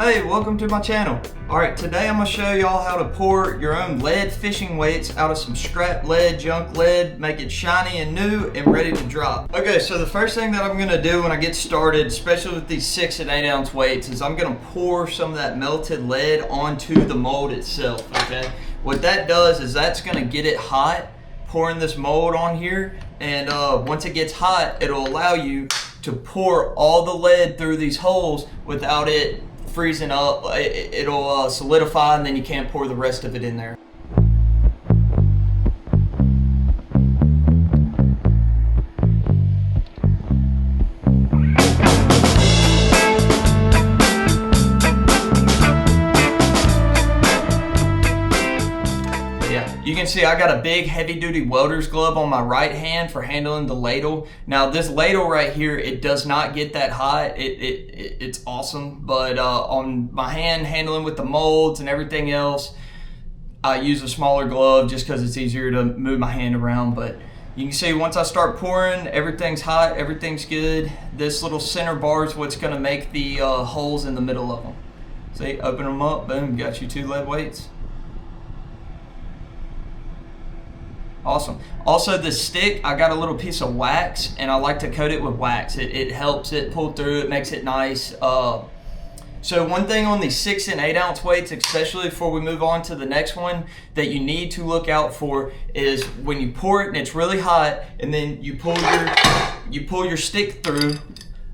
Hey, welcome to my channel. Alright, today I'm going to show y'all how to pour your own lead fishing weights out of some scrap lead, junk lead, make it shiny and new and ready to drop. Okay, so the first thing that I'm going to do when I get started, especially with these 6 and 8 ounce weights, is I'm going to pour some of that melted lead onto the mold itself, okay? What that does is that's going to get it hot, pouring this mold on here, and once it gets hot, it'll allow you to pour all the lead through these holes without it freezing up. It'll solidify, and then you can't pour the rest of it in there. You can see I got a big heavy-duty welder's glove on my right hand for handling the ladle. Now this ladle right here, it does not get that hot. It's awesome, but on my hand handling with the molds and everything else, I use a smaller glove just because it's easier to move my hand around. But you can see once I start pouring, everything's hot, everything's good. This little center bar is what's going to make the holes in the middle of them. See, open them up, boom, got you 2 lead weights. Awesome. Also, the stick, I got a little piece of wax, and I like to coat it with wax. It helps it pull through, it makes it nice. So one thing on these 6 and 8 ounce weights, especially before we move on to the next one, that you need to look out for is when you pour it and it's really hot, and then you pull your stick through.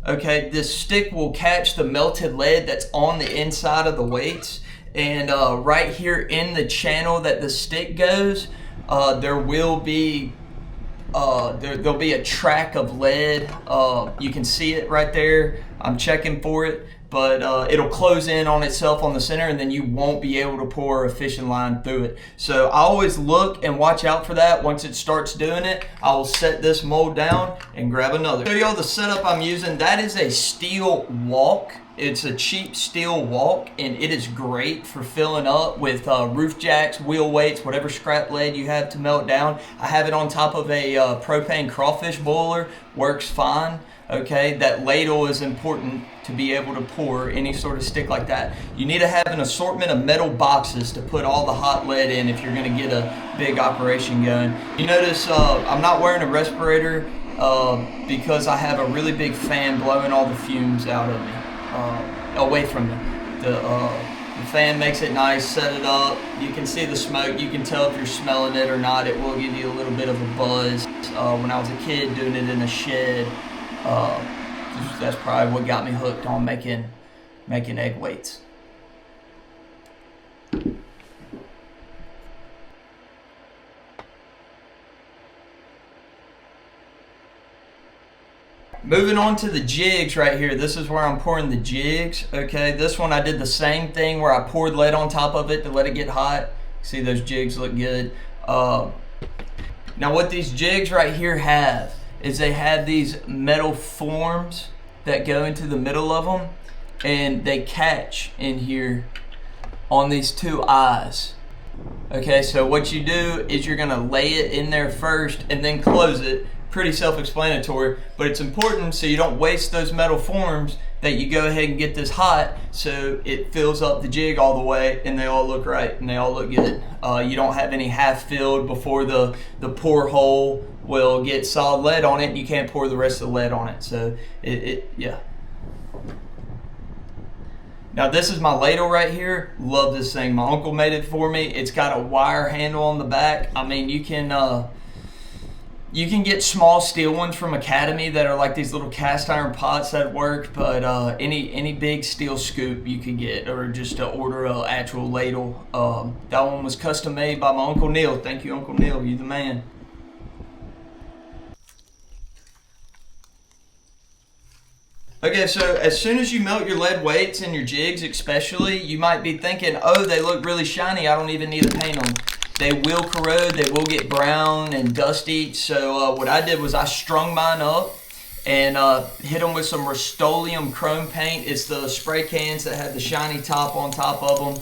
Okay, this stick will catch the melted lead that's on the inside of the weights, and right here in the channel that the stick goes, there will be there'll be a track of lead. You can see it right there. I'm checking for it, but it'll close in on itself on the center, and then you won't be able to pour a fishing line through it. So I always look and watch out for that. Once it starts doing it, I will set this mold down and grab another. Show y'all the setup I'm using. That is a steel walk. It's a cheap steel walk, and it is great for filling up with roof jacks, wheel weights, whatever scrap lead you have to melt down. I have it on top of a propane crawfish boiler. Works fine. Okay, that ladle is important to be able to pour any sort of stick like that. You need to have an assortment of metal boxes to put all the hot lead in if you're going to get a big operation going. You notice I'm not wearing a respirator because I have a really big fan blowing all the fumes out of me. Away from me. The fan makes it nice, set it up. You can see the smoke. You can tell if you're smelling it or not. It will give you a little bit of a buzz. When I was a kid doing it in a shed, that's probably what got me hooked on making egg weights. Moving on to the jigs right here. This is where I'm pouring the jigs. Okay, this one I did the same thing where I poured lead on top of it to let it get hot. See, those jigs look good. Now what these jigs right here have is they have these metal forms that go into the middle of them, and they catch in here on these 2 eyes. Okay, so what you do is you're gonna lay it in there first and then close it. Pretty self-explanatory, but it's important so you don't waste those metal forms that you go ahead and get this hot so it fills up the jig all the way and they all look right and they all look good. You don't have any half filled before the pour hole will get solid lead on it, and you can't pour the rest of the lead on it. So yeah. Now this is my ladle right here. Love this thing. My uncle made it for me. It's got a wire handle on the back. I mean, you can get small steel ones from Academy that are like these little cast iron pots that work, but any big steel scoop you can get, or just to order an actual ladle. That one was custom made by my Uncle Neil. Thank you, Uncle Neil. You the man. Okay, so as soon as you melt your lead weights and your jigs especially, you might be thinking, oh, they look really shiny, I don't even need to paint them. They will corrode, they will get brown and dusty. So what I did was I strung mine up and hit them with some Rust-Oleum chrome paint. It's the spray cans that have the shiny top on top of them.